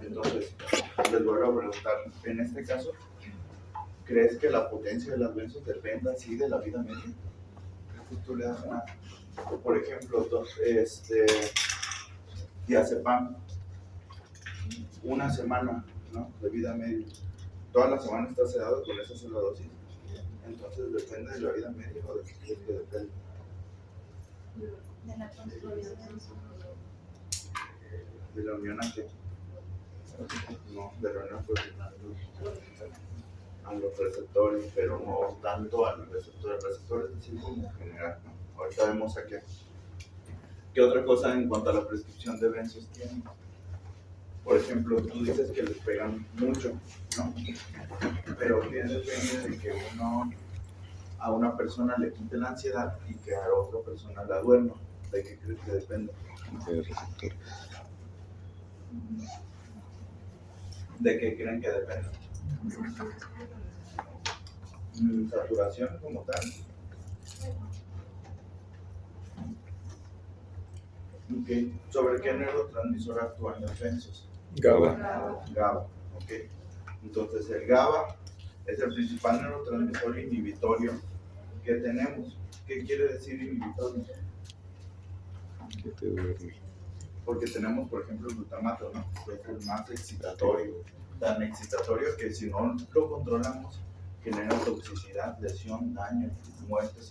Entonces, les vuelvo a preguntar, en este caso, ¿crees que la potencia de las benzos dependa así de la vida media? ¿Crees que tú le das una, por ejemplo, diazepam, una semana, ¿no?, de vida media? Toda la semana está sedado con esa sola dosis. Entonces, ¿depende de la vida media o de qué crees que depende? De la construcción. ¿De la unión a qué? No, de la unión proteína a los receptores, pero no tanto a los receptores. Receptores es decir, como general, ¿no? Ahorita vemos a qué otra cosa en cuanto a la prescripción de benzos tiene. Por ejemplo, tú dices que les pegan mucho, ¿no? Pero ¿qué depende de que a una persona le quite la ansiedad y que a otra persona la duerma? ¿De qué crees que depende? De receptores. ¿De qué creen que depende? Saturación como tal. Okay. ¿Sobre qué neurotransmisor actúan los benzos? GABA. GABA. Okay. Entonces el GABA es el principal neurotransmisor inhibitorio que tenemos. ¿Qué quiere decir inhibitorio? Que te duerme. Porque tenemos, por ejemplo, el glutamato, ¿no? Que es el más excitatorio. Tan excitatorio que si no lo controlamos, genera toxicidad, lesión, daño, muerte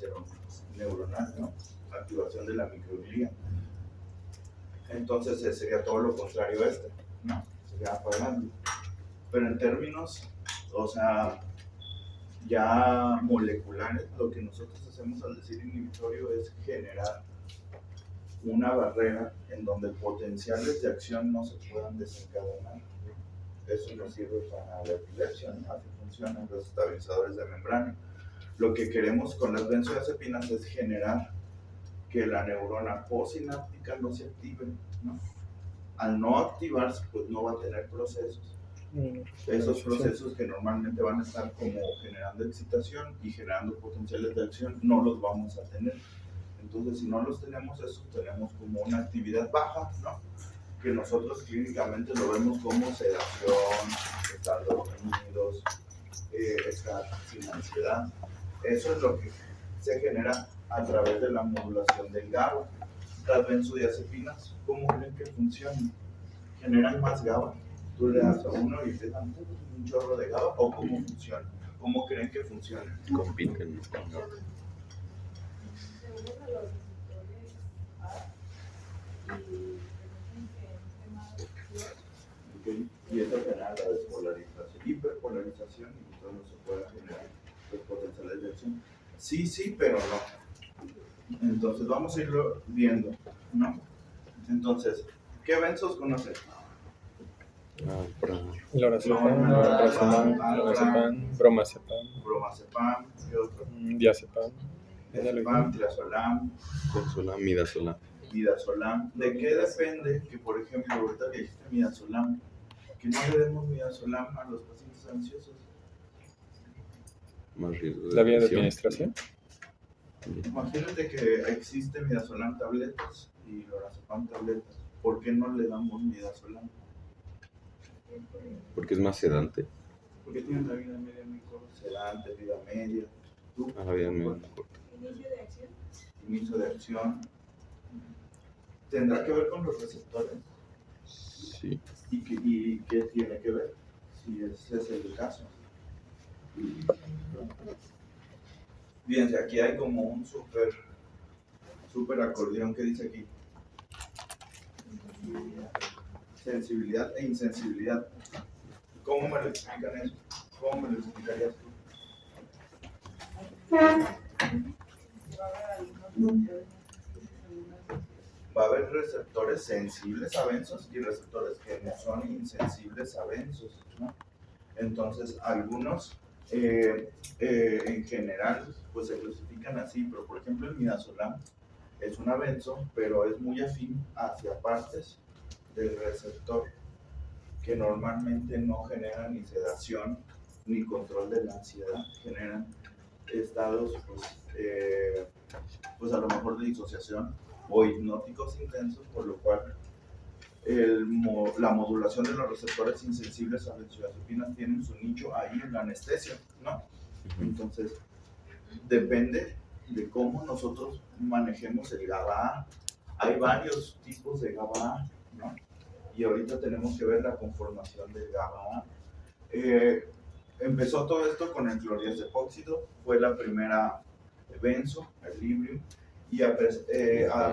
neuronal, ¿no? Activación de la microglía. Entonces sería todo lo contrario a este, ¿no? Sería apagando. Pero en términos, o sea, ya moleculares, lo que nosotros hacemos al decir inhibitorio es generar una barrera en donde potenciales de acción no se puedan desencadenar. Eso nos sirve para la epilepsia, ¿no? Así funcionan los estabilizadores de membrana. Lo que queremos con las benzodiazepinas es generar que la neurona postsináptica no se active, ¿no? Al no activarse, pues no va a tener procesos. Esos procesos que normalmente van a estar como generando excitación y generando potenciales de acción, no los vamos a tener. Entonces, si no los tenemos, eso tenemos como una actividad baja, ¿no? Que nosotros clínicamente lo vemos como sedación, estar dormidos, estar sin ansiedad. Eso es lo que se genera a través de la modulación del GABA. Las benzodiazepinas, ¿cómo creen que funcionan? ¿Generan más GABA? Tú le das a uno y te dan un chorro de GABA, ¿o cómo funciona? ¿Cómo creen que funciona? Compiten con GABA. Okay. Y eso genera la despolarización, hiperpolarización, y entonces se puede generar los potenciales de acción. Sí, pero no. Entonces vamos a irlo viendo, ¿no? Entonces, ¿qué benzos conocen? Lorazepam, bromazepam, Bromazepam, ¿qué otro? diazepam, Diazepam, triazolam, Consolam, midazolam. midazolam. ¿De qué depende que, por ejemplo, ahorita que dijiste midazolam, que no le demos midazolam a los pacientes ansiosos? Más riesgo de la vía de depresión. administración? Imagínate que existe midazolam tabletas y lorazepam tabletas. ¿Por qué no le damos midazolam? Porque es más sedante. Porque tiene una vida media muy corta, sedante, vida media. ¿Tú? La vida media corta. Inicio de acción. Inicio de acción. ¿Tendrá que ver con los receptores? Sí. ¿Y qué tiene que ver? Si ese es el caso. Fíjense, aquí hay como un super acordeón que dice aquí. Sensibilidad e insensibilidad. ¿Cómo me lo explican eso? ¿Cómo me lo explicarías tú? Va a haber receptores sensibles a benzos y receptores que no son insensibles a benzos, ¿no? Entonces, algunos en general pues se clasifican así, pero por ejemplo el midazolam es una benzo, pero es muy afín hacia partes del receptor que normalmente no generan ni sedación ni control de la ansiedad, generan estados pues a lo mejor de disociación o hipnóticos intensos, por lo cual la modulación de los receptores insensibles a benzodiazepinas tienen su nicho ahí en la anestesia, ¿no? Entonces, depende de cómo nosotros manejemos el GABA. Hay varios tipos de GABA, ¿no? Y ahorita tenemos que ver la conformación del GABA. Empezó todo esto con el clordiazepóxido, fue la primera benzo, el Librium, y a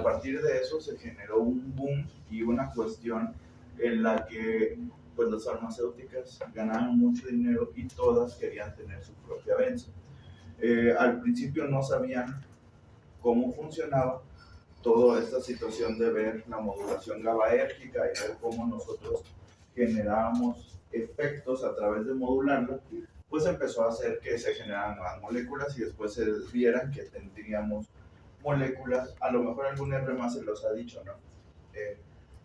partir de eso se generó un boom y una cuestión en la que pues las farmacéuticas ganaban mucho dinero y todas querían tener su propia benzo. Al principio no sabían cómo funcionaba toda esta situación de ver la modulación GABAérgica y ver cómo nosotros generábamos efectos a través de modularla, pues empezó a hacer que se generaran nuevas moléculas y después se vieran que tendríamos moléculas, a lo mejor algún R más se los ha dicho, ¿no?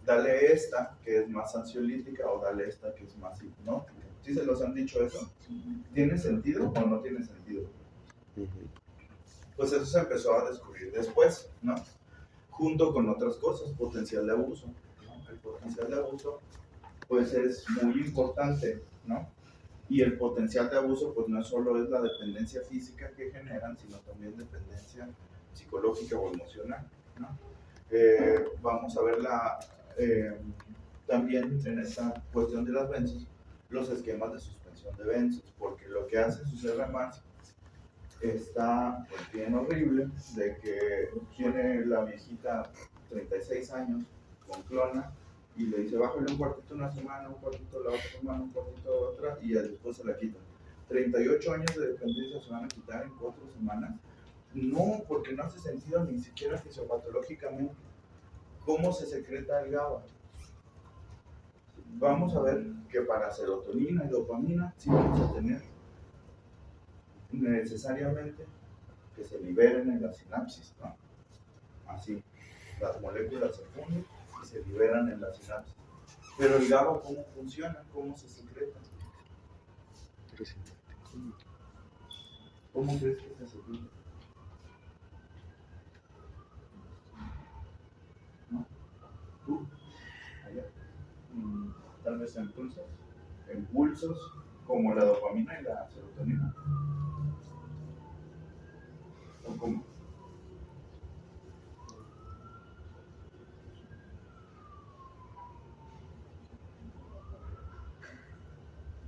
Dale esta que es más ansiolítica o dale esta que es más hipnótica. ¿Sí se los han dicho eso? ¿Tiene sentido o no tiene sentido? Pues eso se empezó a descubrir después, ¿no? Junto con otras cosas, potencial de abuso, ¿no? El potencial de abuso pues es muy importante, ¿no? Y el potencial de abuso pues no solo es la dependencia física que generan, sino también dependencia psicológica o emocional, ¿no? Vamos a ver también en esta cuestión de las benzos, los esquemas de suspensión de benzos, porque lo que hace sus RMAs está pues, bien horrible, de que tiene la viejita 36 años con clona y le dice bájale un cuartito una semana, un cuartito la otra semana, un cuartito la otra y ya después se la quitan. 38 años de dependencia se van a quitar en 4 semanas. No, porque no hace sentido ni siquiera fisiopatológicamente. ¿Cómo se secreta el GABA? Vamos a ver que para serotonina y dopamina sí vamos a tener necesariamente que se liberen en la sinapsis, ¿no? Así, las moléculas se funden y se liberan en la sinapsis. Pero el GABA, ¿cómo funciona? ¿Cómo se secreta? ¿Cómo crees que se secreta? ¿No? ¿Tú? Allá. Tal vez impulsos como la dopamina y la serotonina. ¿O cómo?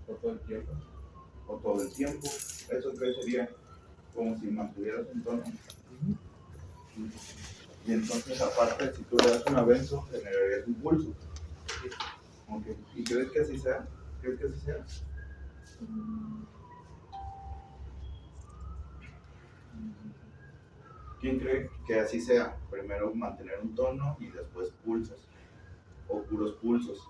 ¿O todo el tiempo? ¿O todo el tiempo? Eso que sería como si mantuvieras un tono. Y entonces, aparte, si tú le das una benzo, generarías un pulso. Okay. ¿Y crees que así sea? ¿Crees que así sea? ¿Quién cree que así sea? Primero mantener un tono y después pulsos. O puros pulsos.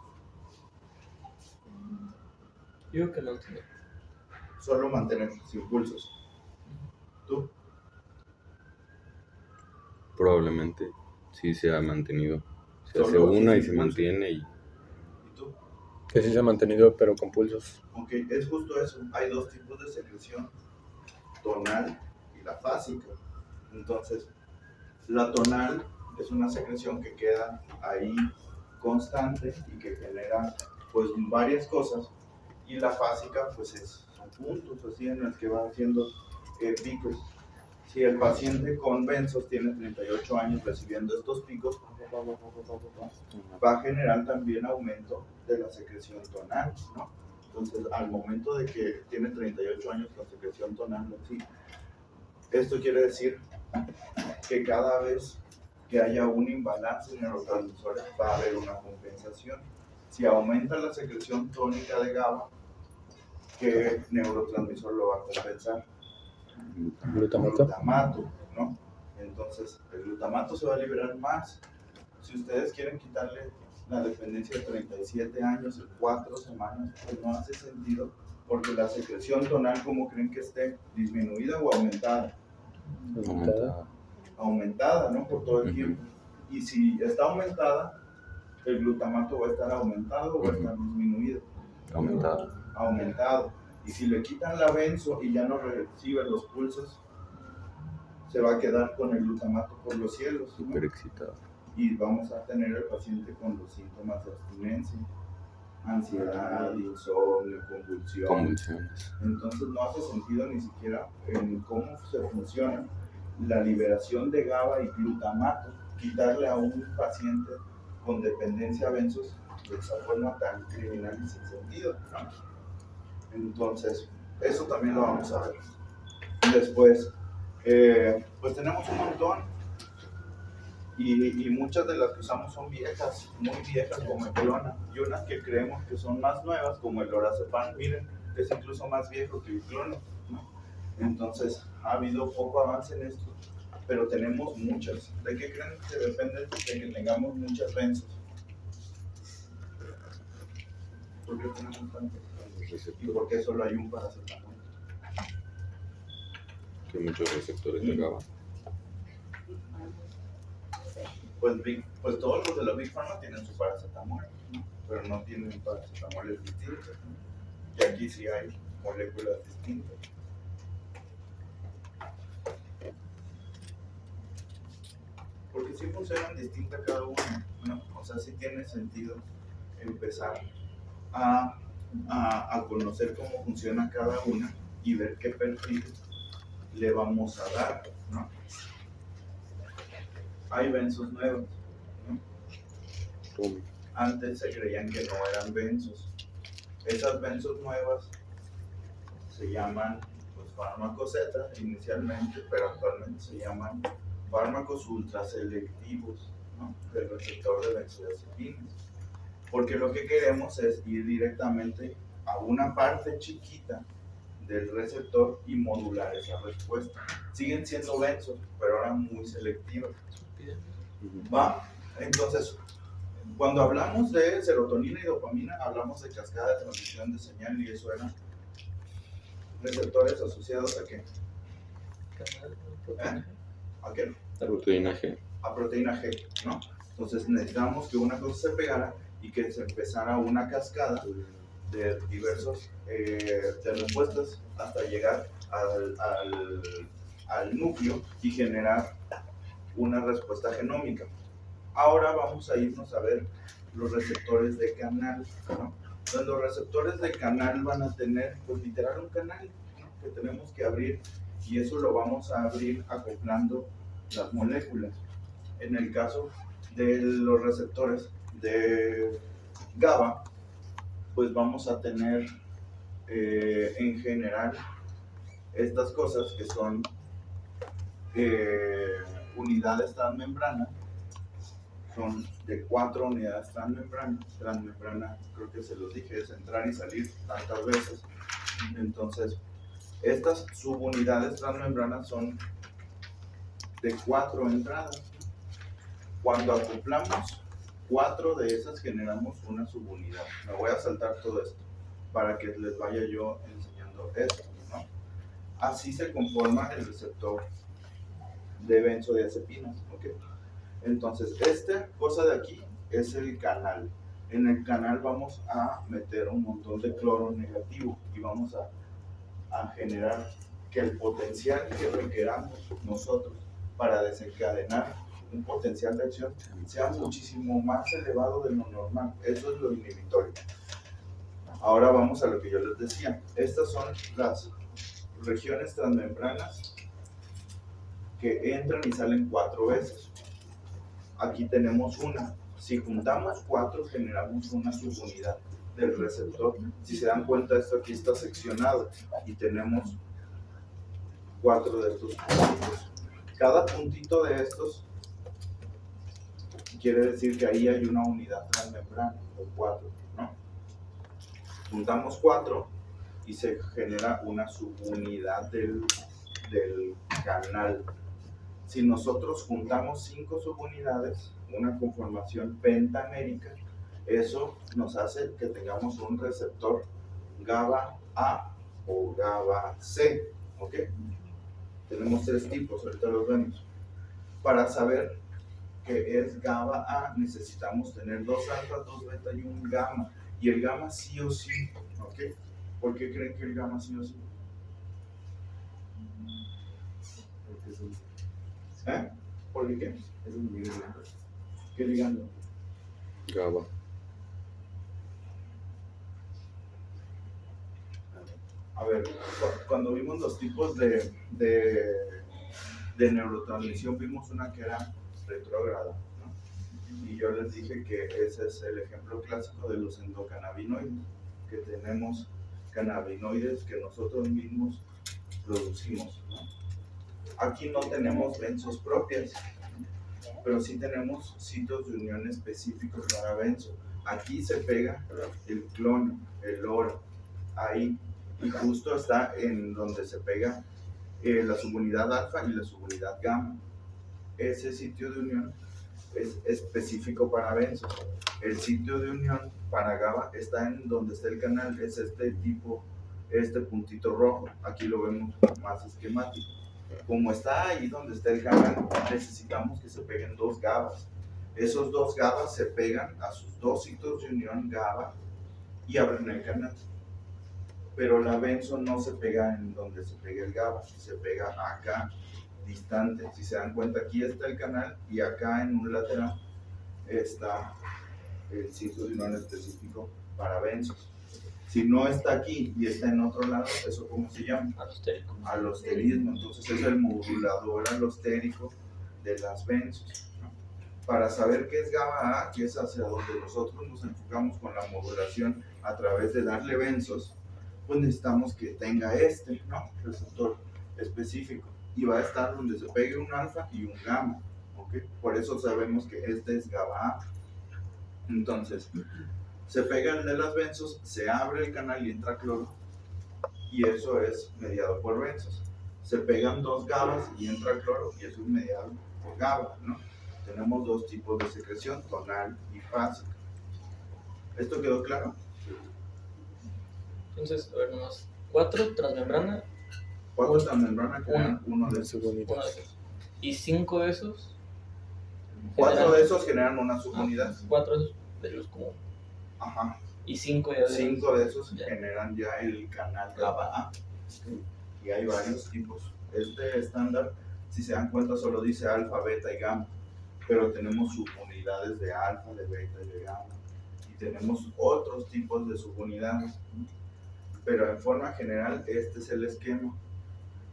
Yo creo que no tiene. Solo mantener sin pulsos. ¿Tú? Probablemente sí se ha mantenido. Se Solo hace una y sin se pulsos. mantiene y ¿Y tú? Que sí se ha mantenido, pero con pulsos. Ok, es justo eso. Hay dos tipos de secreción, tonal y la fásica. Entonces, la tonal es una secreción que queda ahí constante y que genera pues varias cosas. Y la fásica pues son puntos así en los que va haciendo picos. Si el paciente con benzos tiene 38 años recibiendo estos picos, va a generar también aumento de la secreción tonal, ¿no? Entonces, al momento de que tiene 38 años con secreción tonal, sí. Esto quiere decir que cada vez que haya un imbalance en neurotransmisores va a haber una compensación. Si aumenta la secreción tónica de GABA, ¿qué neurotransmisor lo va a compensar? Glutamato, ¿no? Entonces, el glutamato se va a liberar más. Si ustedes quieren quitarle la dependencia de 37 años en 4 semanas, pues no hace sentido, porque la secreción tonal, ¿cómo creen que esté? ¿Disminuida o aumentada? Aumentada, ¿no? Por todo el tiempo. Y si está aumentada, el glutamato va a estar aumentado o va a estar disminuido. Aumentado. Y si le quitan la benzo y ya no recibe los pulsos, se va a quedar con el glutamato por los cielos, ¿no? súper excitado. y vamos a tener al paciente con los síntomas de abstinencia, ansiedad, insomnio, convulsión. Convulsiones. Entonces no hace sentido ni siquiera en cómo se funciona la liberación de GABA y glutamato, quitarle a un paciente con dependencia a benzos de esa forma tan criminal y sin sentido, ¿no? Entonces, eso también lo vamos a ver. Después, pues tenemos un montón y muchas de las que usamos son viejas, muy viejas como el clona, y unas que creemos que son más nuevas como el lorazepam, miren, es incluso más viejo que el clona, ¿no? Entonces, ha habido poco avance en esto, pero tenemos muchas. ¿De qué creen que depende de que tengamos muchas benzos? ¿Por qué tenemos tantas? ¿Y por qué solo hay un paracetamol? Que hay muchos receptores de GABA. Pues todos los de la Big Pharma tienen su paracetamol, ¿no? Pero no tienen paracetamoles distintos, ¿no? Y aquí sí hay moléculas distintas. Porque sí funcionan distintas cada una, ¿no? O sea, sí tiene sentido empezar a conocer cómo funciona cada una y ver qué perfil le vamos a dar, ¿no? Hay benzos nuevos, ¿no? Antes se creían que no eran benzos. Esas benzos nuevas se llaman pues, fármacos Z inicialmente, pero actualmente se llaman fármacos ultraselectivos, ¿no? Del receptor de benzodiazepinas. Porque lo que queremos es ir directamente a una parte chiquita del receptor y modular esa respuesta. Siguen siendo benzos, pero ahora muy selectivos. ¿Va? Entonces, cuando hablamos de serotonina y dopamina, hablamos de cascada de transmisión de señal y eso eran receptores asociados a qué? ¿A qué? Proteína G. A proteína G, ¿no? Entonces necesitamos que una cosa se pegara y que se empezara una cascada de diversos de respuestas hasta llegar al núcleo y generar una respuesta genómica. Ahora vamos a irnos a ver los receptores de canal, ¿no? Entonces, los receptores de canal van a tener, pues literal, un canal, ¿no? Que tenemos que abrir y eso lo vamos a abrir acoplando las moléculas. En el caso de los receptores de GABA, pues vamos a tener en general estas cosas que son unidades transmembrana, son de 4 unidades transmembrana, creo que se los dije, es entrar y salir tantas veces. Entonces, estas subunidades transmembranas son de 4 entradas. Cuando acoplamos 4 de esas generamos una subunidad. Me voy a saltar todo esto para que les vaya yo enseñando esto, ¿no? Así se conforma el receptor de benzodiazepinas, ¿ok? Entonces, esta cosa de aquí es el canal. En el canal vamos a meter un montón de cloro negativo y vamos a generar que el potencial que requeramos nosotros para desencadenar un potencial de acción sea muchísimo más elevado de lo normal. Eso es lo inhibitorio. Ahora vamos a lo que yo les decía. Estas son las regiones transmembranas que entran y salen 4 veces. Aquí tenemos una. Si juntamos 4, generamos una subunidad del receptor. Si se dan cuenta, esto aquí está seccionado y tenemos 4 de estos puntitos. Cada puntito de estos quiere decir que ahí hay una unidad transmembrana, o 4, ¿no? Juntamos 4 y se genera una subunidad del canal. Si nosotros juntamos 5 subunidades, una conformación pentamérica, eso nos hace que tengamos un receptor GABA A o GABA C, ¿ok? Tenemos 3 tipos, ahorita los vemos. Para saber que es GABA A necesitamos tener 2 alfas, 2 beta y un gamma. Y el gamma sí o sí, ¿ok? ¿Por qué creen que el gamma sí o sí? Porque es un, ¿Eh? ¿Por qué qué? es un muy grande. ¿Qué ligando? GABA. A ver, cuando vimos los tipos de neurotransmisión, vimos una que era retrógrada, ¿no? Y yo les dije que ese es el ejemplo clásico de los endocannabinoides, que tenemos cannabinoides que nosotros mismos producimos, ¿no? Aquí no tenemos benzos propias, pero sí tenemos sitios de unión específicos para benzo. Aquí se pega el clon, el oro, ahí, y justo está en donde se pega la subunidad alfa y la subunidad gamma. Ese sitio de unión es específico para benzo. El sitio de unión para GABA está en donde está el canal, es este tipo, este puntito rojo. Aquí lo vemos más esquemático. Como está ahí donde está el canal, necesitamos que se peguen dos GABAs. Esos dos GABAs se pegan a sus dos sitios de unión GABA y abren el canal. Pero la benzo no se pega en donde se pega el GABA, se pega acá, distante. Si se dan cuenta, aquí está el canal y acá en un lateral está el sitio de unión específico para benzos. Si no está aquí y está en otro lado, ¿eso cómo se llama? Alostérico. Alosterismo. Entonces es el modulador alostérico de las benzos, ¿no? Para saber qué es GABA A, que es hacia donde nosotros nos enfocamos con la modulación a través de darle benzos, pues necesitamos que tenga este, ¿no? Receptor específico. Y va a estar donde se pegue un alfa y un gamma, ¿ok? Por eso sabemos que este es GABA A. Entonces, se pega el de las benzos, se abre el canal y entra cloro, y eso es mediado por benzos. Se pegan dos GABAs y entra cloro, y eso es mediado por GABA, ¿no? Tenemos dos tipos de secreción, tonal y fásica. ¿Esto quedó claro? Entonces, a ver, nomás 4 transmembrana, Cuatro transmembranas crean uno de esos. uno de esos. Y 5 de esos. Cuatro de esos generan una subunidad. 4 de esos de los como. Ajá. Y 5 ya de 5 de esos Ya. generan ya el canal GABA A. Y hay varios tipos. Este estándar, si se dan cuenta, solo dice alfa, beta y gamma. Pero tenemos subunidades de alfa, de beta y de gamma. Y tenemos otros tipos de subunidades. Pero en forma general, este es el esquema.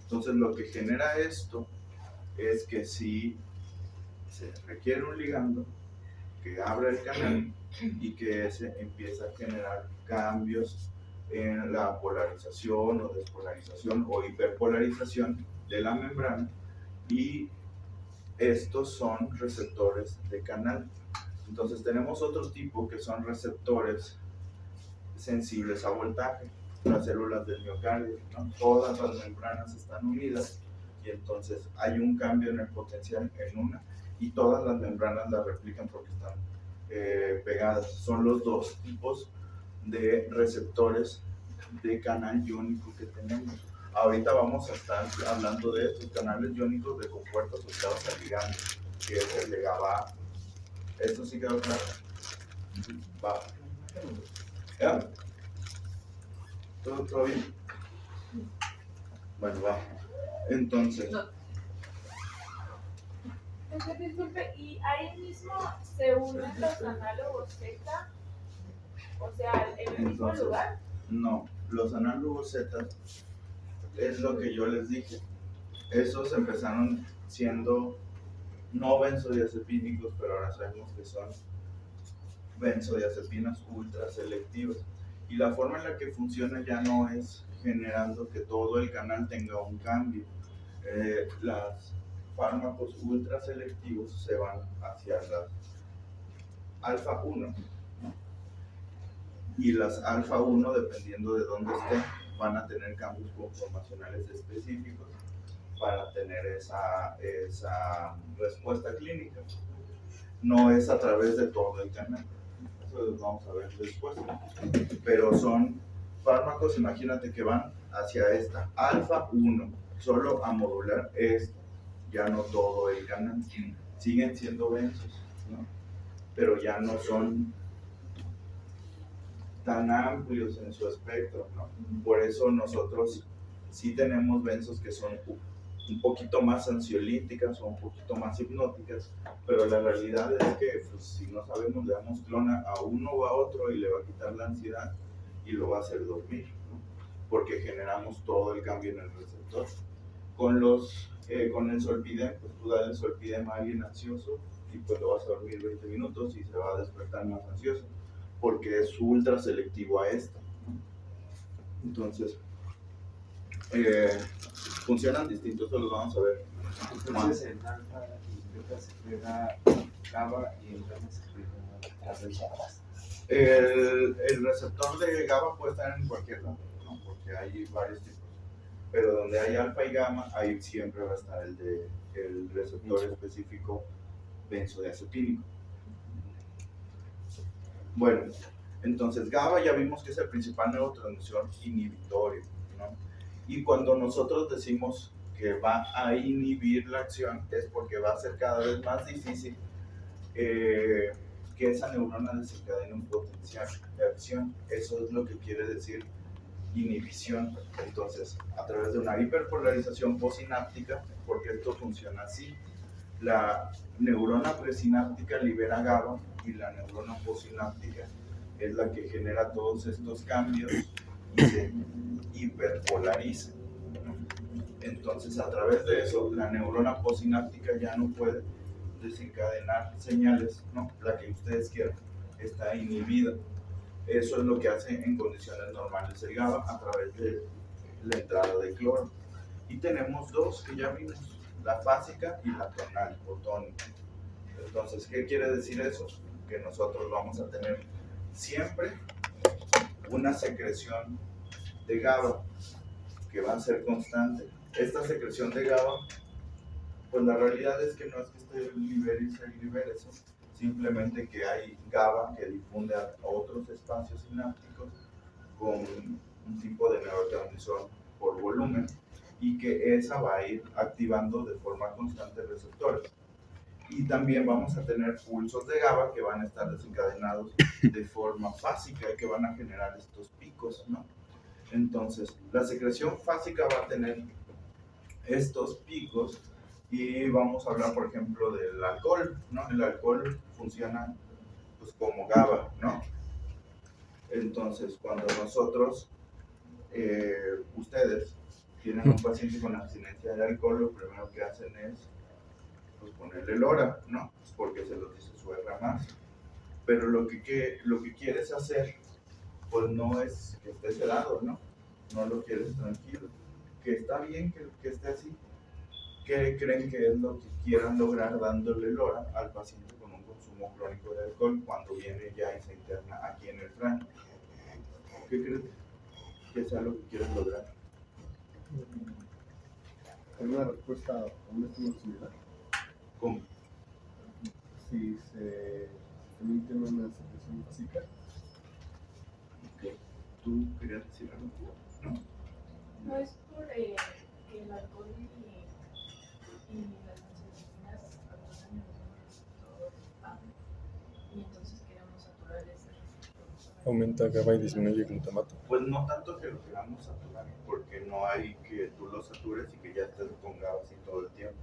Entonces, lo que genera esto es que si se requiere un ligando que abra el canal y que ese empieza a generar cambios en la polarización o despolarización o hiperpolarización de la membrana, y estos son receptores de canal. Entonces tenemos otro tipo que son receptores sensibles a voltaje, las células del miocardio, ¿no? Todas las membranas están unidas y entonces hay un cambio en el potencial en una y todas las membranas la replican porque están pegadas. Son los dos tipos de receptores de canal iónico que tenemos. Ahorita vamos a estar hablando de estos canales iónicos de compuertos asociados al ligando, que es el de GABA. ¿Esto sí quedó claro? Va. ¿Ya? ¿Todo bien? Bueno, va. Entonces, Disculpe, ¿y ahí mismo se unen los análogos Z? O sea, en el mismo Entonces, lugar. no, los análogos Z es lo que yo les dije. Esos empezaron siendo no benzodiazepínicos, pero ahora sabemos que son benzodiazepinas ultra selectivas. Y la forma en la que funciona ya no es generando que todo el canal tenga un cambio. Los fármacos ultra selectivos se van hacia las alfa 1, ¿no? Y las alfa 1, dependiendo de dónde estén, van a tener cambios conformacionales específicos para tener esa respuesta clínica. No es a través de todo el canal. Eso lo vamos a ver después. Pero son fármacos, imagínate que van hacia esta alfa 1, solo a modular esto, ya no todo el canal. Siguen siendo benzos, ¿no? Pero ya no son tan amplios en su espectro, ¿no? Por eso nosotros sí tenemos benzos que son un poquito más ansiolíticas o un poquito más hipnóticas, pero la realidad es que pues, si no sabemos, le damos clona a uno o a otro y le va a quitar la ansiedad y lo va a hacer dormir, ¿no? Porque generamos todo el cambio en el receptor. Con el Zolpidem, pues tú das el Zolpidem a alguien ansioso y pues lo vas a dormir 20 minutos y se va a despertar más ansioso, porque es ultra selectivo a esto, ¿no? Entonces, funcionan distintos, eso los vamos a ver. Entonces en alfa y beta se juega GABA y en gamma se juega las rechazadas. El receptor de GABA puede estar en cualquier lado, ¿no? Porque hay varios tipos. Pero donde hay alfa y gamma, ahí siempre va a estar el receptor específico benzodiazepínico. Bueno, entonces GABA ya vimos que es el principal neurotransmisor inhibitorio, ¿no? Y cuando nosotros decimos que va a inhibir la acción, es porque va a ser cada vez más difícil que esa neurona desencadene un potencial de acción. Eso es lo que quiere decir inhibición. Entonces, a través de una hiperpolarización posináptica, porque esto funciona así, la neurona presináptica libera GABA y la neurona posináptica es la que genera todos estos cambios y se hiperpolariza. Entonces, a través de eso, la neurona posináptica ya no puede desencadenar señales, ¿no? La que ustedes quieran, está inhibida. Eso es lo que hace en condiciones normales el GABA a través de la entrada de cloro. Y tenemos dos que ya vimos, la fásica y la tonal o tónica. Entonces, ¿qué quiere decir eso? Que nosotros vamos a tener siempre una secreción de GABA que va a ser constante. Esta secreción de GABA, pues la realidad es que no es que esté libere y se libere eso, simplemente que hay GABA que difunde a otros espacios sinápticos con un tipo de neurotransmisor por volumen y que esa va a ir activando de forma constante receptores. Y también vamos a tener pulsos de GABA que van a estar desencadenados de forma fásica y que van a generar estos picos, ¿no? Entonces, la secreción fásica va a tener estos picos y vamos a hablar, por ejemplo, del alcohol, ¿no? El alcohol funciona pues como GABA, ¿no? Entonces, cuando nosotros, ustedes, tienen un paciente con abstinencia de alcohol, lo primero que hacen es pues, ponerle lora, ¿no? Porque se lo dice su R más. Pero lo que quieres hacer, pues no es que esté sedado, ¿no? No lo quieres tranquilo. Que está bien que esté así. ¿Qué creen que es lo que quieran lograr dándole lora al paciente con un consumo crónico de alcohol cuando viene ya y se interna aquí en el cráneo? ¿Qué creen que sea lo que quieran lograr? ¿Hay una respuesta a un estímulo similar? ¿Cómo? Si se también tiene una secreción básica. Okay. ¿Tú querías decir algo? ¿No? No es por que el alcohol y las ansiolíticas actúan en un receptor A y entonces queremos saturar ese receptor. Aumenta GABA y disminuye glutamato. Pues no tanto que lo queramos saturar, porque no hay que tú lo satures y que ya estés con GABA así todo el tiempo.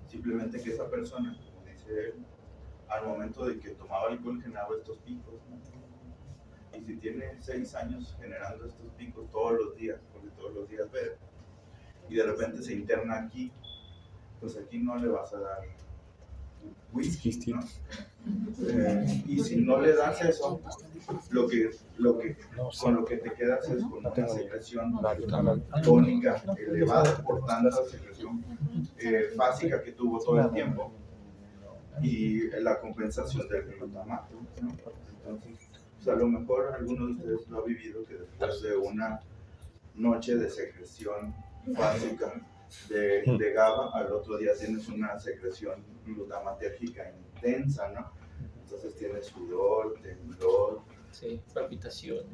Simplemente que esa persona, como dice él, al momento de que tomaba alcohol generaba estos picos, ¿no? Y si tiene 6 años generando estos picos todos los días, porque todos los días bebe, y de repente se interna aquí, pues aquí no le vas a dar whisky, ¿no? Y si no le das eso, con lo que te quedas es con una secreción tónica elevada por tanta secreción fásica que tuvo todo el tiempo y la compensación del glutamato, ¿no? Entonces, pues a lo mejor algunos de ustedes lo han vivido, que después de una noche de secreción básica de GABA, al otro día tienes una secreción glutamatérgica intensa, ¿no? Entonces tienes sudor, temblor, Sí, palpitaciones.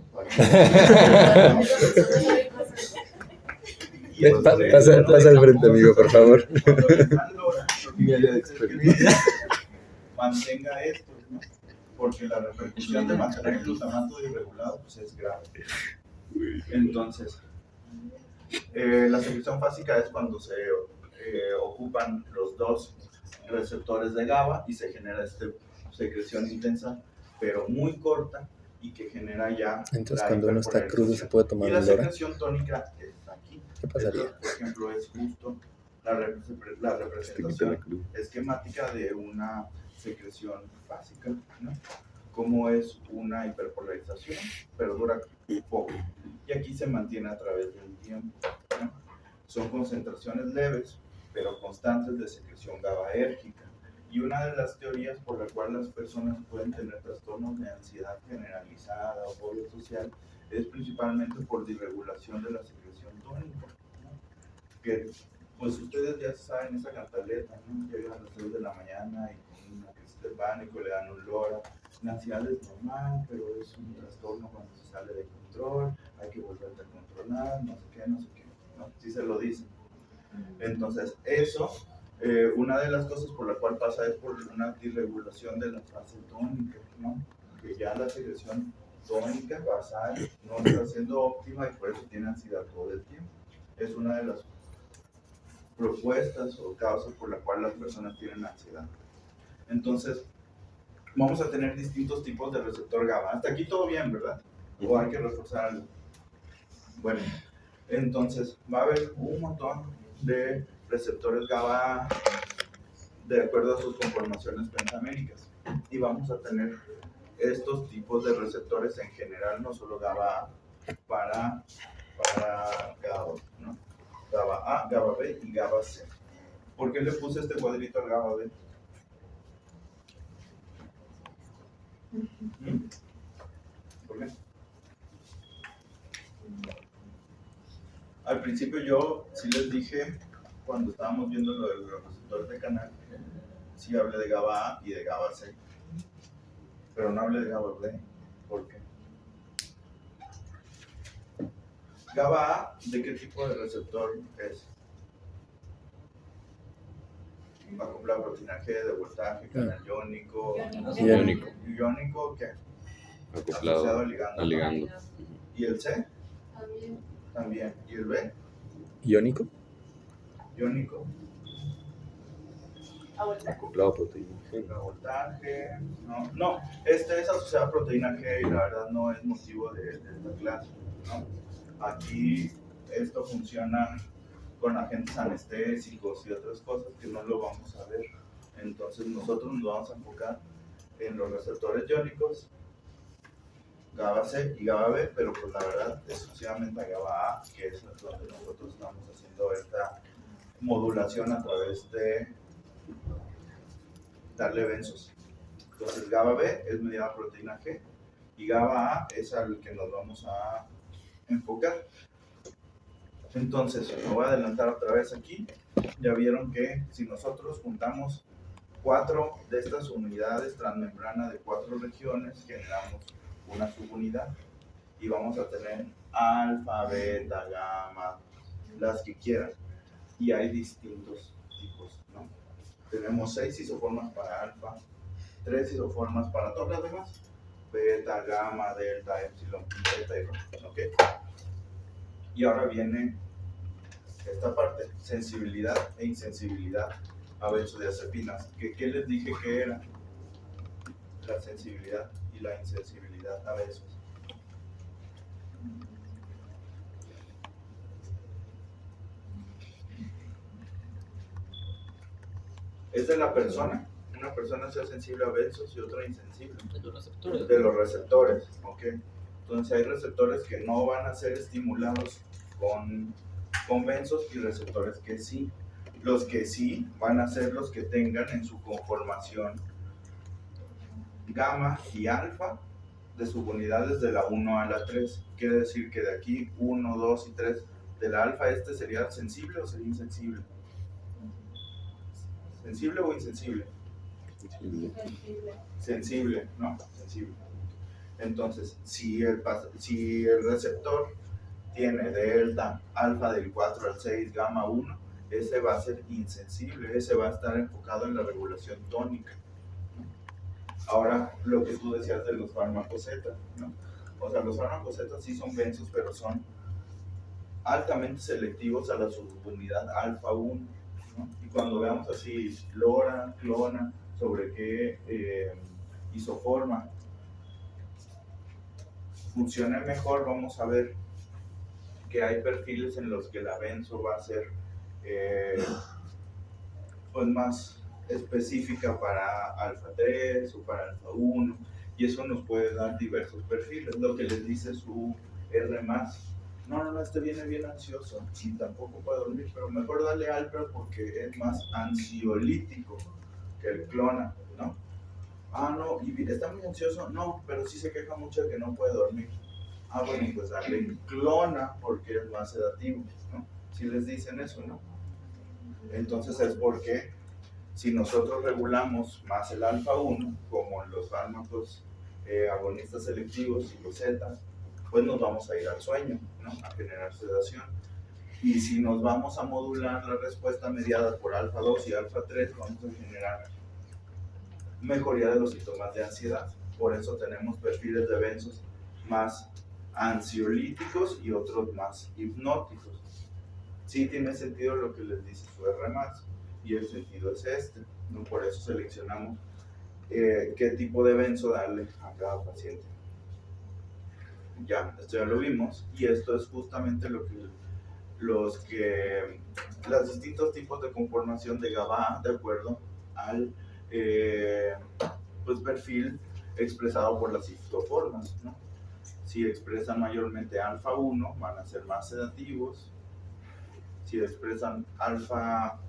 Pasa al frente, amigo, por favor. Mi área de experiencia. Mantenga esto, ¿no? Porque la repercusión de mantener el glutamato irregulado pues es grave. Entonces, la secreción fásica es cuando se ocupan los dos receptores de GABA y se genera esta secreción intensa, pero muy corta y que genera ya. Entonces, cuando uno está crudo, ¿se puede tomar y la el Dora? secreción tónica está aquí. ¿Qué pasaría? Esto, por ejemplo, es justo la Te quita representación la cruz. esquemática de una secreción básica, ¿no? Como es una hiperpolarización, pero dura poco. Y aquí se mantiene a través del tiempo, ¿no? Son concentraciones leves, pero constantes de secreción GABAérgica. Y una de las teorías por la cual las personas pueden tener trastornos de ansiedad generalizada o fobia social es principalmente por disregulación de la secreción tónica, ¿no? Que pues ustedes ya saben esa cantaleta, ¿no? Llegan a las 3 de la mañana y con una crisis de pánico le dan un lora. La ansiedad es normal, pero es un trastorno cuando se sale de control, hay que volverte a controlar, no sé qué, ¿no? Sí se lo dicen. Entonces, eso, una de las cosas por la cual pasa es por una disregulación de la fase tónica, ¿no? Que ya la secreción tónica basal no está siendo óptima y por eso tiene ansiedad todo el tiempo. Es una de las propuestas o causas por la cual las personas tienen ansiedad. Entonces, vamos a tener distintos tipos de receptor GABA. Hasta aquí todo bien, ¿verdad? ¿O hay que reforzar algo? Bueno, entonces va a haber un montón de receptores GABA de acuerdo a sus conformaciones pentaméricas. Y vamos a tener estos tipos de receptores en general, no solo GABA para GABA, ¿no? GABA A, GABA B y GABA C. ¿Por qué le puse este cuadrito al GABA B? ¿Por qué? Al principio yo sí les dije, cuando estábamos viendo lo de los receptores de canal, sí hablé de GABA A y de GABA C, pero no hablé de GABA B. ¿Por qué? GABA A, ¿de qué tipo de receptor es? La proteína G de voltaje, canal iónico. Iónico. ¿Iónico qué? Acoplado Asociado al ligando. al ligando. ¿Y el C? También. También. ¿Y el B? ¿Iónico? Iónico. Acoplado a proteína. Sí. La voltaje. No, este es asociado a proteína G y la verdad no es motivo de esta clase, ¿no? Aquí esto funciona con agentes anestésicos y otras cosas que no lo vamos a ver. Entonces nosotros nos vamos a enfocar en los receptores iónicos, GABA C y GABA B, pero pues la verdad exclusivamente a GABA A, que es donde nosotros estamos haciendo esta modulación a través de darle benzos. Entonces GABA B es mediada por proteína G y GABA A es al que nos vamos a enfocar. Entonces, me voy a adelantar otra vez aquí. Ya vieron que si nosotros juntamos 4 de estas unidades transmembrana de 4 regiones, generamos una subunidad y vamos a tener alfa, beta, gamma, las que quieran. Y hay distintos tipos, ¿no? Tenemos 6 isoformas para alfa, 3 isoformas para todas las demás, beta, gamma, delta, epsilon, beta y rho, ¿ok? Y ahora viene esta parte, sensibilidad e insensibilidad a benzodiazepinas. ¿Qué les dije que era? La sensibilidad y la insensibilidad a benzos. Es de la persona. Una persona sea sensible a benzos y otra insensible. De los receptores. De los receptores, ¿ok? Entonces hay receptores que no van a ser estimulados con benzos y receptores que sí. Los que sí van a ser los que tengan en su conformación gamma y alfa de subunidades de la 1 a la 3. Quiere decir que de aquí 1, 2 y 3 de la alfa sería sensible o sería insensible. ¿Sensible o insensible? Sensible, ¿no? Sensible. Entonces, si el receptor tiene delta, alfa del 4 al 6, gamma 1, ese va a ser insensible, ese va a estar enfocado en la regulación tónica. Ahora, lo que tú decías de los fármacos Z, ¿no? O sea, los fármacos Z sí son benzos, pero son altamente selectivos a la subunidad alfa 1. ¿no? Y cuando veamos así, LoRa, clona, sobre qué isoforma funcione mejor, vamos a ver que hay perfiles en los que la benzo va a ser pues más específica para alfa 3 o para alfa 1, y eso nos puede dar diversos perfiles, lo que les dice su R+. No, este viene bien ansioso y tampoco puede dormir, pero mejor dale alfa porque es más ansiolítico que el clona, ¿no? No, y está muy ansioso, no, pero sí se queja mucho de que no puede dormir. Bueno, pues dale clona porque es más sedativo, ¿no? Si les dicen eso, ¿no? Entonces es porque si nosotros regulamos más el alfa 1, como los fármacos agonistas selectivos y los Z, pues nos vamos a ir al sueño, ¿no? A generar sedación. Y si nos vamos a modular la respuesta mediada por alfa 2 y alfa 3, vamos a generar mejoría de los síntomas de ansiedad. Por eso tenemos perfiles de benzos más ansiolíticos y otros más hipnóticos. Sí tiene sentido lo que les dice su R+, y el sentido es este, ¿no? Por eso seleccionamos qué tipo de benzo darle a cada paciente. Ya, esto ya lo vimos, y esto es justamente lo que los distintos tipos de conformación de GABA de acuerdo al pues perfil expresado por las isoformas, ¿no? Si expresan mayormente alfa 1 van a ser más sedativos, si expresan alfa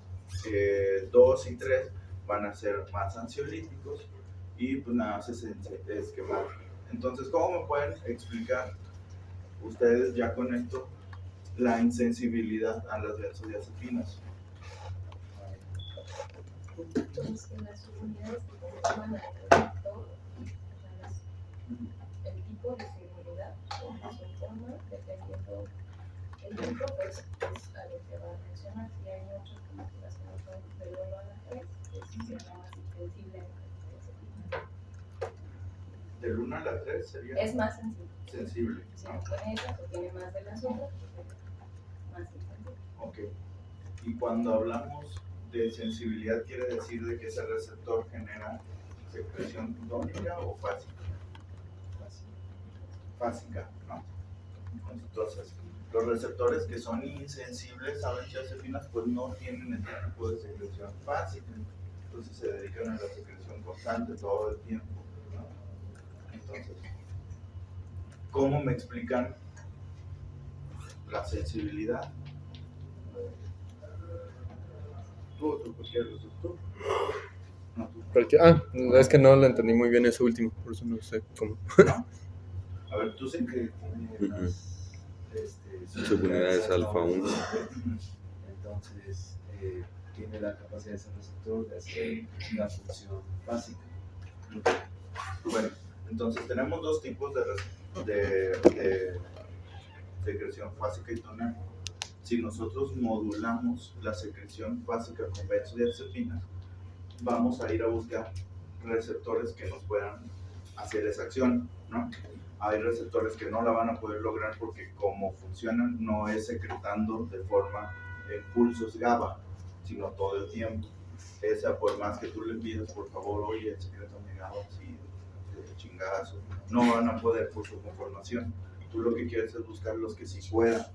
2 y 3 van a ser más ansiolíticos, y pues nada más es esquemático. Entonces, ¿cómo me pueden explicar ustedes ya con esto la insensibilidad a las benzodiazepinas? Entonces, en las unidades que conforman al receptor, el tipo de seguridad con que se forma, dependiendo el tipo, pues es a lo que va a reaccionar. Si hay muchas moléculas que no son del 1 a la 3, pues será más insensible a la benzodiazepina. Del 1 a la 3 sería Es más sensible. sensible. Si no tiene esas o tiene más de las otras, pues es más insensible. Ok. Y cuando hablamos de sensibilidad, ¿quiere decir de que ese receptor genera secreción tónica o fásica? Fásica, ¿no? Entonces, los receptores que son insensibles a benzodiazepinas pues no tienen este tipo de secreción fásica, entonces se dedican a la secreción constante todo el tiempo, ¿no? Entonces, ¿cómo me explican la sensibilidad? ¿Tú quieres receptor? No, tú. Es que no lo entendí muy bien eso último, por eso no sé cómo. ¿No? A ver, tú sí. Que tiene las Subunidades alfa 1. Entonces, tiene la capacidad de ese receptor de hacer una función básica. Bueno, entonces tenemos dos tipos de secreción fásica y tónica. Si nosotros modulamos la secreción fásica con benzodiazepinas, vamos a ir a buscar receptores que nos puedan hacer esa acción, ¿no? Hay receptores que no la van a poder lograr porque como funcionan no es secretando de forma pulsos GABA, sino todo el tiempo. Esa, por más que tú le pidas, por favor, oye, secrétame GABA, así, de chingazo, no van a poder por su conformación. Tú lo que quieres es buscar los que sí puedan.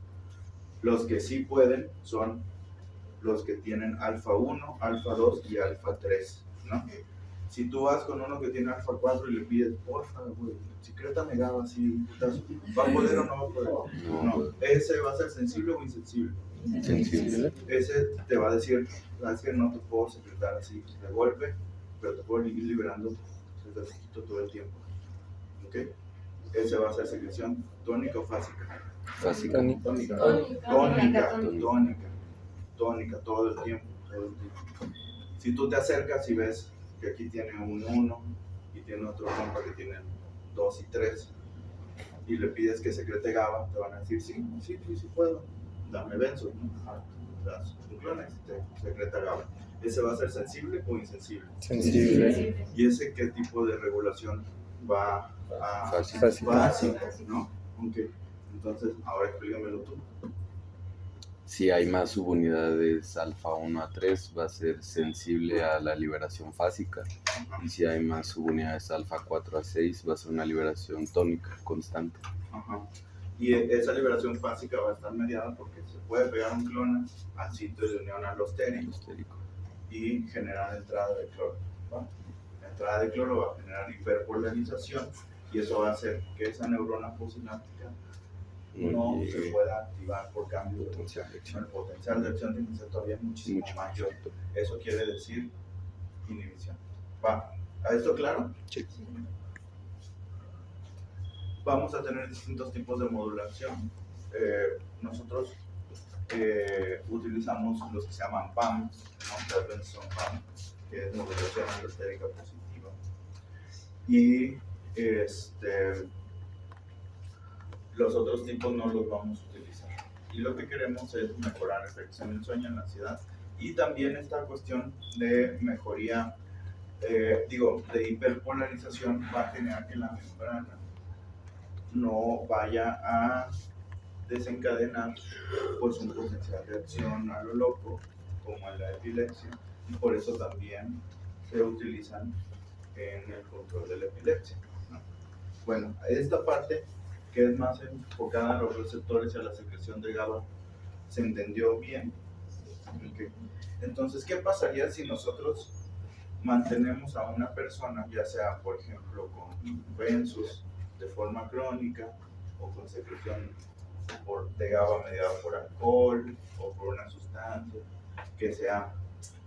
Los que sí pueden son los que tienen alfa 1, alfa 2 y alfa 3, ¿no? Si tú vas con uno que tiene alfa 4 y le pides, porfa, güey, secrétame GABA, así, putazo, ¿va a poder o no va a poder? No, ese va a ser sensible o insensible. Sensible. Ese te va a decir, sabes que no te puedo secretar así de golpe, pero te puedo ir liberando desde poquito todo el tiempo, ¿ok? Ese va a ser secreción tónica o fásica. Fásica. Tónica, todo el tiempo. Si tú te acercas y ves que aquí tiene un 1 y tiene otro compa que tiene 2 y 3 y le pides que secrete GABA, te van a decir, sí puedo, dame benzo, ¿no? Das un clona y te secreta GABA. ¿Ese va a ser sensible o insensible? Sensible. ¿Y ese qué tipo de regulación va a...? Fásica. Básico, ¿no? Ok, entonces ahora explícamelo tú. Si hay más subunidades alfa 1 a 3 va a ser sensible a la liberación fásica, y si hay más subunidades alfa 4 a 6 va a ser una liberación tónica constante. Ajá. Y esa liberación fásica va a estar mediada porque se puede pegar un clona al sitio de unión alostérico Histérico. y generar entrada de cloro, ¿va? La entrada de cloro va a generar hiperpolarización y eso va a hacer que esa neurona posináptica no se pueda activar por cambio de Potencial de acción. El potencial de acción tiene que ser todavía muchísimo Mucho mayor. Eso quiere decir inhibición. ¿Va? ¿A esto claro? Sí. Vamos a tener distintos tipos de modulación. Nosotros utilizamos los que se llaman PAM, ¿no? Las veces son PAM, que es modulación alostérica positiva. Y los otros tipos no los vamos a utilizar. Y lo que queremos es mejorar efectos en el sueño, en la ansiedad, y también esta cuestión de mejoría, de hiperpolarización va a generar que la membrana no vaya a desencadenar pues un potencial de acción a lo loco, como en la epilepsia, y por eso también se utilizan en el control de la epilepsia, ¿no? Bueno, esta parte que es más enfocada a los receptores y a la secreción de GABA, ¿se entendió bien? Okay. Entonces, ¿qué pasaría si nosotros mantenemos a una persona, ya sea, por ejemplo, con benzos de forma crónica o con secreción de GABA mediada por alcohol o por una sustancia que sea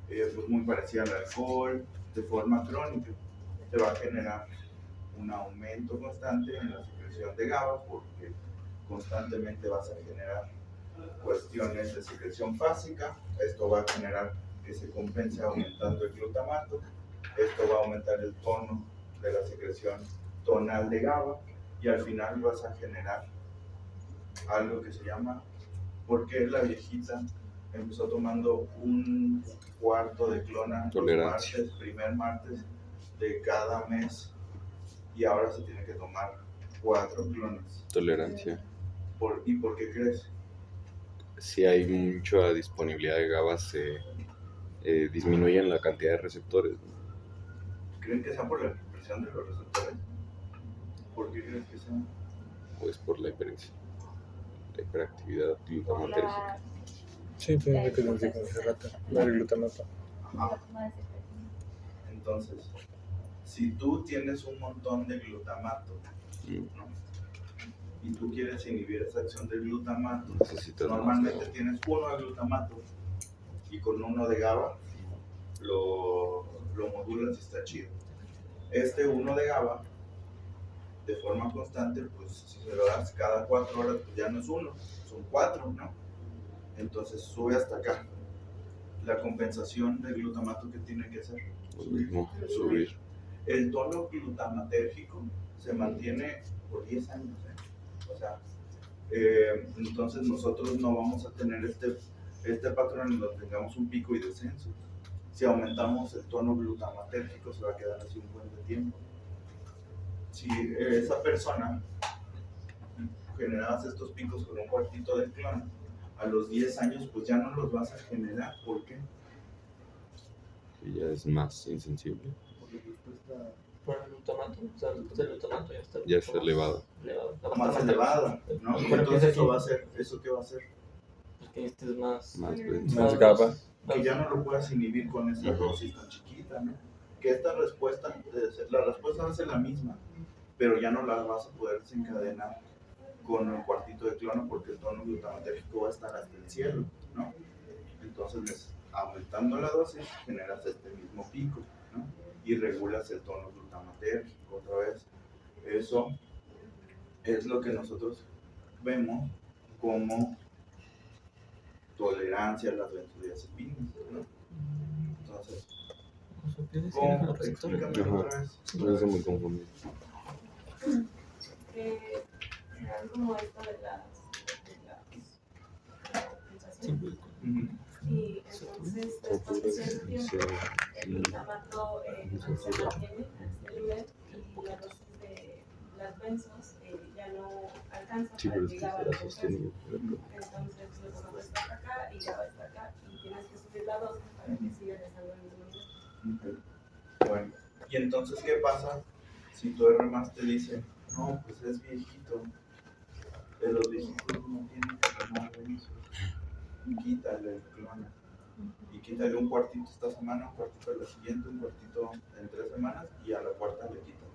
pues muy parecida al alcohol de forma crónica? Se va a generar un aumento constante en la secreción de GABA porque constantemente vas a generar cuestiones de secreción fásica. Esto va a generar que se compense aumentando el glutamato. Esto va a aumentar el tono de la secreción tonal de GABA y al final vas a generar algo que se llama, ¿por qué la viejita empezó tomando un cuarto de clona Tolerancia. primer martes de cada mes y ahora se tiene que tomar 4 clonas? Tolerancia. ¿Y por qué crees? Si hay mucha disponibilidad de GABA, se disminuyen la cantidad de receptores, ¿no? ¿Creen que sea por la presión de los receptores? ¿Por qué crees que sea? Pues por la hiperactividad glutamatérgica. Sí, pues lo que nos dijo hace rato, el glutamato. Ajá. Entonces, si tú tienes un montón de glutamato, ¿no? Y tú quieres inhibir esa acción del glutamato, Necesitas normalmente más GABA. tienes uno de glutamato y con uno de GABA lo modulas y está chido. Este uno de GABA, de forma constante, pues si se lo das cada 4 horas, pues ya no es uno, son 4, ¿no? Entonces sube hasta acá. La compensación del glutamato que tiene que hacer, Lo mismo, subir. el tono glutamatérgico se mantiene por 10 años, ¿eh? O sea, entonces nosotros no vamos a tener este patrón en donde tengamos un pico y descenso. Si aumentamos el tono glutamatérgico se va a quedar así un buen de tiempo. Si esa persona generabas estos picos con un cuartito de clona, a los 10 años pues ya no los vas a generar. ¿Por qué? Y ya es más insensible. Por la respuesta Por el glutamato, o sea, después del glutamato Ya está elevado. Más elevada, ¿no? Pero Entonces que eso va a hacer, ¿eso qué va a hacer? porque este es más... Más Más GABA. Que ya no lo puedas inhibir con esta dosis tan chiquita, ¿no? Que esta respuesta, la respuesta va a ser la misma, pero ya no la vas a poder desencadenar con el cuartito de clona porque el tono glutamatérgico va a estar hasta el cielo, ¿no? Entonces, aumentando la dosis, generas este mismo pico, ¿no? Y regulas el tono glutamatérgico otra vez. Eso es lo que nosotros vemos como tolerancia a las benzodiazepinas, ¿no? Entonces, ¿cómo? Explícame otra vez. No es muy confundido. Serán como esto de las compensaciones. Y entonces después de cierto tiempo el glutamato se mantiene a este nivel y la dosis de las benzos ya ya no alcanza Sí, para pero es que que GABA será lo compense. sostenido. Entonces luego está acá y GABA está acá y tienes que subir la dosis para que sigan estando al mismo nivel. Bueno, y entonces, ¿qué pasa si tu R más te dice, no, pues es viejito, de los viejitos no tienen que tomar Benzo, quítale el clona, y quítale un cuartito esta semana, un cuartito la siguiente, un cuartito en 3 semanas, y a la cuarta le quitan.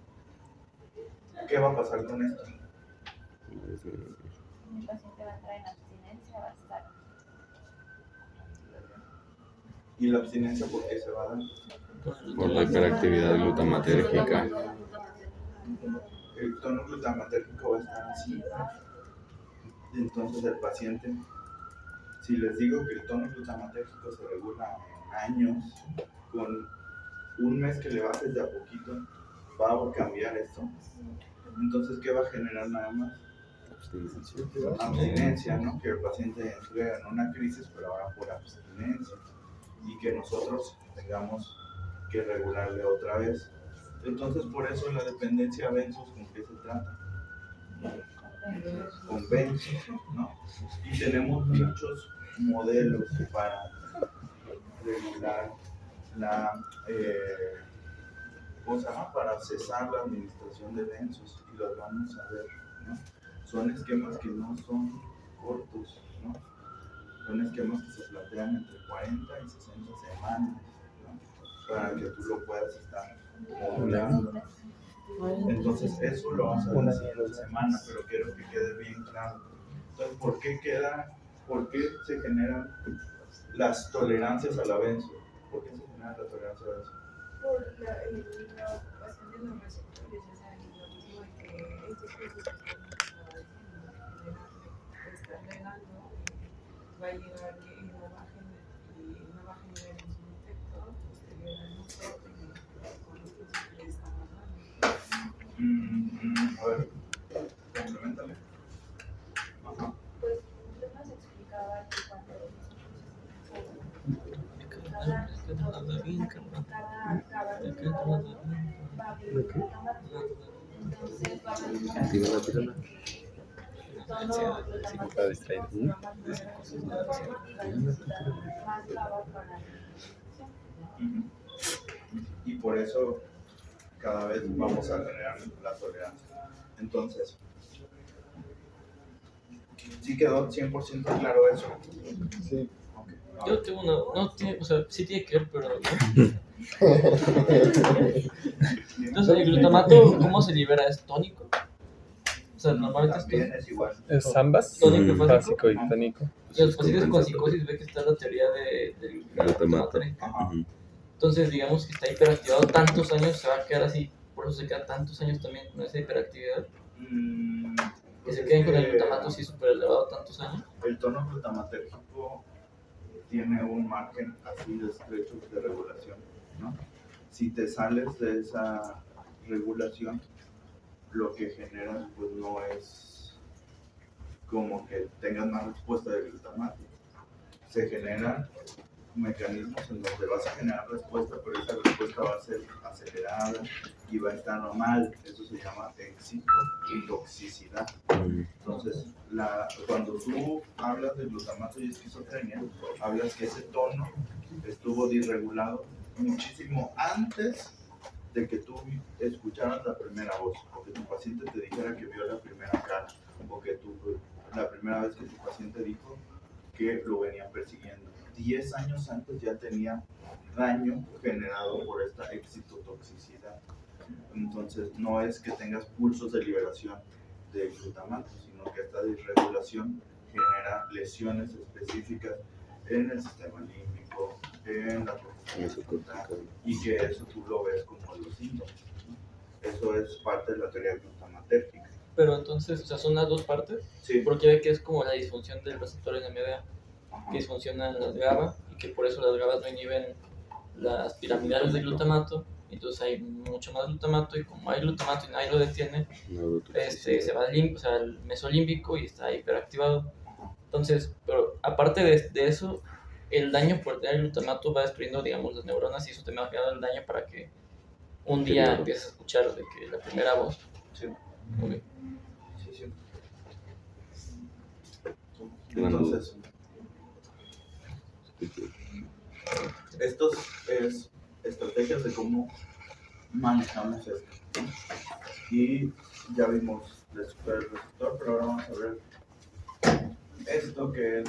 ¿Qué va a pasar con esto? Mi paciente va a entrar en abstinencia, va a estar. ¿Y la abstinencia por qué se va a dar? Por la hiperactividad glutamatérgica. El tono glutamatérgico va a estar así. Entonces el paciente, si les digo que el tono glutamatérgico se regula en años, con un mes que le bajes de a poquito, va a cambiar esto. Entonces, ¿qué va a generar nada más? Abstinencia, ¿no? Que el paciente entre en una crisis, pero ahora por abstinencia. Y que nosotros tengamos que regularle otra vez. Entonces, por eso la dependencia a benzos, ¿con qué se trata? Con benzos, ¿no? Y tenemos muchos modelos para regular la, ¿cómo se llama? Para cesar la administración de benzos, y los vamos a ver, ¿no? Son esquemas que no son cortos, ¿no? Son esquemas que se plantean entre 40 y 60 semanas, ¿no? Para que tú lo puedas estar modulando. Entonces, eso lo vamos a ver la siguiente semana, pero quiero que quede bien claro. Entonces, ¿por qué se generan las tolerancias a la benzo? ¿Por qué se genera la tolerancia a la benzo? Por la ocupación de los receptores, o sea, lo mismo de que estos procesos que están regando, va a llegar que no bajen nivel en su efecto posterior al uso con los procesos que le estamos dando. A ver, complementale. Ajá. Pues usted nos explicaba que cuando cada va a abrir un glutamato. Entonces va a haber un Está distraído. y va a necesitar más GABA para Y por eso cada vez vamos a generar la tolerancia. Entonces, ¿sí quedó 100% claro eso? Sí. Okay. Yo tengo una. No tiene, o sea, sí tiene que ver, pero. Entonces, ¿el glutamato cómo se libera? ¿Es tónico? O sea, normalmente También es igual. ¿Es ambas? tónico y Básico y tónico. Y a los pacientes con psicosis ve que está la teoría del glutamato. Ajá. Entonces, digamos que está hiperactivado tantos años, se va a quedar así, por eso se queda tantos años también con esa hiperactividad. Que se queden con el glutamato así súper elevado tantos años. El tono glutamatérgico tiene un margen así de estrecho de regulación, ¿no? Si te sales de esa regulación, lo que generas pues no es como que tengas más respuesta de glutamato. Se generan mecanismos en donde vas a generar respuesta, pero esa respuesta va a ser acelerada y va a estar mal. Eso se llama excitotoxicidad. Entonces, cuando tú hablas de glutamato y esquizofrenia, hablas que ese tono estuvo disregulado muchísimo antes de que tú escucharas la primera voz, o que tu paciente te dijera que vio la primera cara, o que la primera vez que tu paciente dijo que lo venían persiguiendo. 10 años antes ya tenía daño generado por esta excitotoxicidad. Entonces, no es que tengas pulsos de liberación de glutamato, sino que esta disregulación genera lesiones específicas en el sistema límbico, en la corteza, y que eso tú lo ves como los síntomas. Eso es parte de la teoría glutamatérgica. Pero entonces, o sea, son las dos partes, Sí. porque ve que es como la disfunción del receptor NMDA, que disfuncionan las GABA y que por eso las GABA no inhiben las piramidales de glutamato, entonces hay mucho más glutamato y como hay glutamato y nadie lo detiene, se va al mesolímbico y está hiperactivado. Entonces, pero aparte de eso, el daño por tener glutamato va destruyendo, digamos, las neuronas y eso te va generando el daño para que un día empieces a escuchar de que la primera voz. Sí. Okay. Sí. Entonces, estos es estrategias de cómo manejamos esto, ¿no? Y ya vimos el receptor, pero ahora vamos a ver esto que es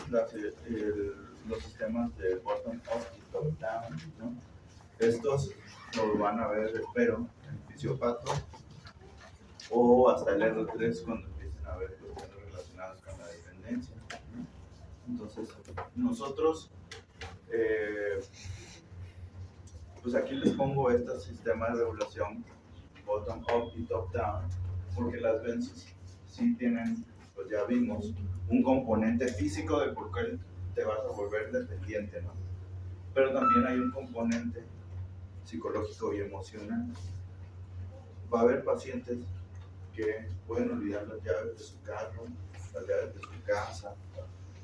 los sistemas de bottom up y top down, ¿no? Estos lo van a ver, espero, en Fisiopato o hasta el R3 cuando empiecen a ver cuestiones relacionadas con la dependencia, ¿no? Entonces, nosotros, pues aquí les pongo este sistema de regulación bottom up y top down, porque las benzos sí tienen, pues ya vimos, un componente físico de por qué te vas a volver dependiente, ¿no? Pero también hay un componente psicológico y emocional. Va a haber pacientes que pueden olvidar las llaves de su carro, las llaves de su casa,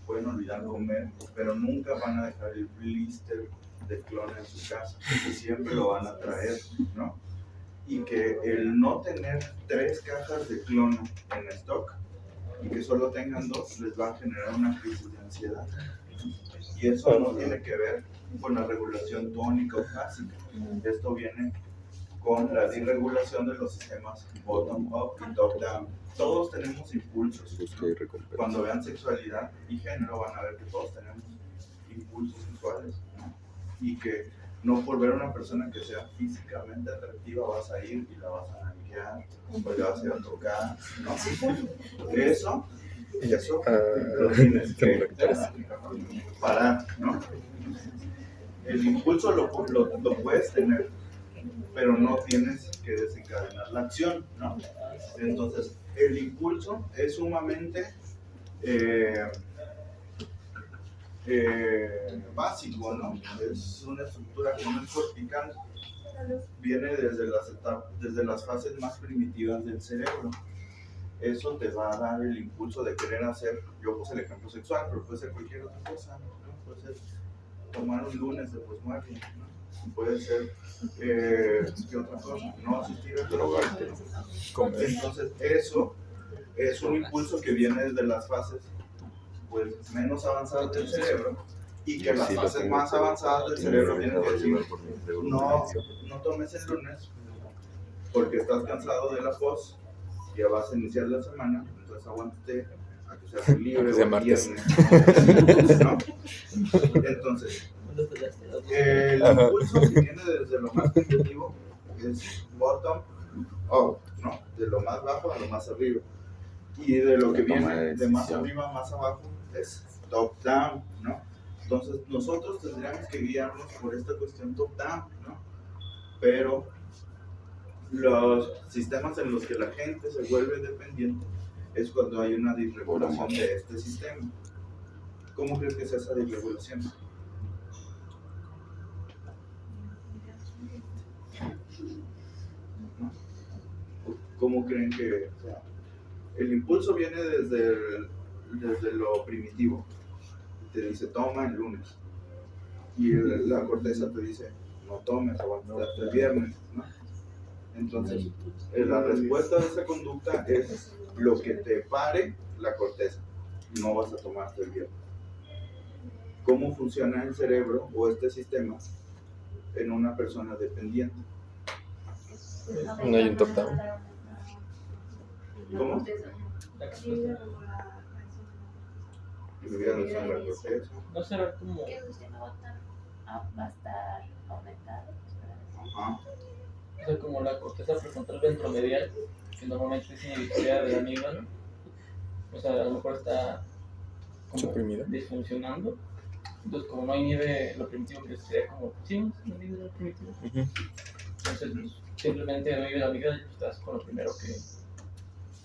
pueden olvidar comer, pero nunca van a dejar el blister de clona en su casa, porque siempre lo van a traer, ¿no? Y que el no tener 3 cajas de clona en stock y que solo tengan 2 les va a generar una crisis de ansiedad. Y eso no tiene que ver con la regulación tónica o básica. Esto viene con la disregulación de los sistemas bottom up y top down. Todos tenemos impulsos. Cuando vean sexualidad y género van a ver que todos tenemos impulsos sexuales, ¿no? Y que no por ver a una persona que sea físicamente atractiva vas a ir y la vas a nalguear o le vas a ir a tocar, ¿no? Eso lo tienes que parar, ¿no? El impulso lo puedes tener, pero no tienes que desencadenar la acción, ¿no? Entonces, el impulso es sumamente básico, ¿no? Es una estructura que no es cortical, viene desde las fases más primitivas del cerebro. Eso te va a dar el impulso de querer hacer, yo puse el ejemplo sexual, pero puede ser cualquier otra cosa, ¿no? Puede ser tomar un lunes de posmuerte, ¿no? Puede ser, ¿qué otra cosa? No asistir a drogarte. Entonces, eso es un impulso que viene desde las fases pues, menos avanzadas del cerebro y que las fases más avanzadas del cerebro tienen que decir, no tomes el lunes porque estás cansado de la pos, ya vas a iniciar la semana, entonces aguántate a que seas libre o viernes, ¿no? Entonces, el impulso que viene desde lo más primitivo es bottom up, ¿no? De lo más bajo a lo más arriba. Y de lo que viene de más arriba a más abajo es top down, ¿no? Entonces nosotros tendríamos que guiarnos por esta cuestión top down, ¿no? Pero los sistemas en los que la gente se vuelve dependiente es cuando hay una disregulación de este sistema. ¿Cómo crees que es esa disregulación? ¿Cómo creen que, o sea, el impulso viene desde lo primitivo? Te dice toma el lunes y la corteza te dice no tomes, aguanta hasta el viernes, ¿no? Entonces, la respuesta de esa conducta es lo que te pare la corteza. No vas a tomar hasta el viernes. ¿Cómo funciona el cerebro o este sistema en una persona dependiente? No hay un top down. ¿Cómo? No será como Que el sistema va a estar aumentado. Ajá. O sea, como la corteza prefrontal ventromedial, que normalmente es inhibitoria de la amígdala. O sea, a lo mejor está como suprimida, disfuncionando. Entonces, como no inhibe lo primitivo, que sería como, sí, no inhibe lo primitivo. Entonces, pues, simplemente no inhibe la amígdala y pues, estás con lo primero que.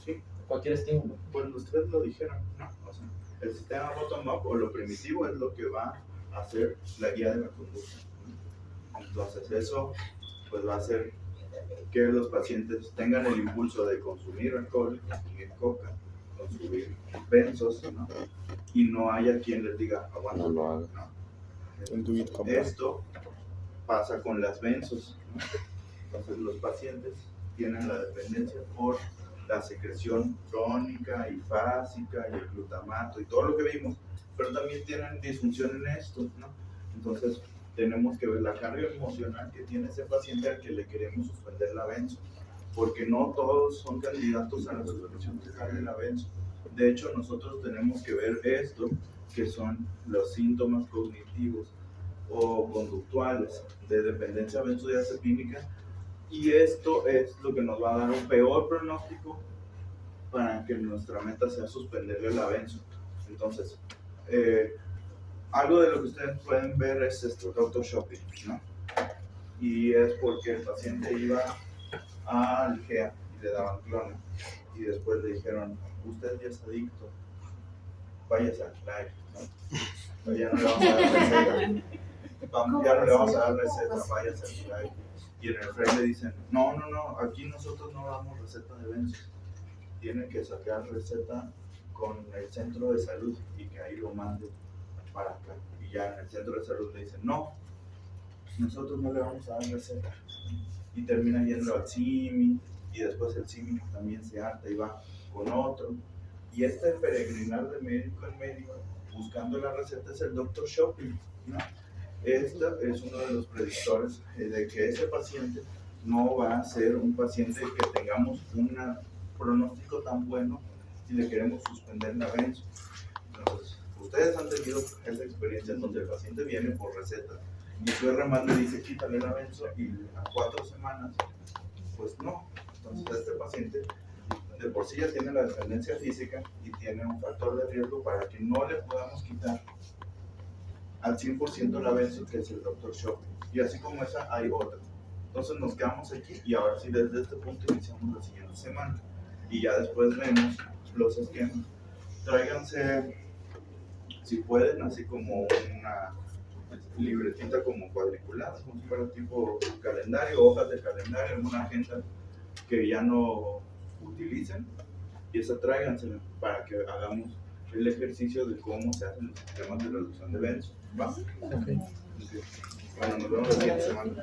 Sí. Cualquier estímulo. Pues ustedes lo dijeron, ¿no? O sea, el sistema bottom-up o lo primitivo es lo que va a hacer la guía de la conducta, ¿no? Entonces, eso pues va a hacer que los pacientes tengan el impulso de consumir alcohol, consumir coca, consumir benzos, ¿no? Y no haya quien les diga, aguanta, No lo haga. ¿no? Esto pasa con las benzos, ¿no? Entonces los pacientes tienen la dependencia por la secreción crónica y fásica y el glutamato y todo lo que vimos, pero también tienen disfunción en esto, ¿no? Entonces tenemos que ver la carga emocional que tiene ese paciente al que le queremos suspender la benzo, porque no todos son candidatos a la suspensión total de la benzo. De hecho, nosotros tenemos que ver esto, que son los síntomas cognitivos o conductuales de dependencia benzodiazepínica, y esto es lo que nos va a dar un peor pronóstico para que nuestra meta sea suspenderle la benzo. Entonces, algo de lo que ustedes pueden ver es esto, doctor shopping, ¿no? Y es porque el paciente iba al GEA y le daban clona, y después le dijeron, usted ya es adicto, váyase al live, ¿no? Ya no le vamos a dar receta, ya no le vamos a dar receta, váyase al live. Y en el FREI le dicen, no, aquí nosotros no damos receta de benzos, tienen que sacar receta con el centro de salud y que ahí lo manden para acá. Y ya en el centro de salud le dicen, no, nosotros no le vamos a dar receta. Y termina yendo al CIMI, y después el CIMI también se harta y va con otro. Y este peregrinar de médico en médico buscando la receta es el doctor shopping, ¿no? Este es uno de los predictores de que ese paciente no va a ser un paciente que tengamos un pronóstico tan bueno y le queremos suspender la benzo. Entonces, ustedes han tenido esa experiencia donde el paciente viene por receta y su RMAT le dice quítale la benzo y a 4 semanas, pues no. Entonces este paciente de por sí ya tiene la dependencia física y tiene un factor de riesgo para que no le podamos quitar al 100% la benzo, que es el doctor shopping. Y así como esa hay otra. Entonces nos quedamos aquí y ahora sí desde este punto iniciamos la siguiente semana. Y ya después vemos los esquemas. Tráiganse, si pueden, así como una libretita como cuadriculada, como si fuera tipo calendario, hojas de calendario, alguna agenda que ya no utilicen, y esa tráigansela para que hagamos el ejercicio de cómo se hacen los sistemas de reducción de benzo. ¿Va? Ok. Bueno, nos vemos la siguiente semana.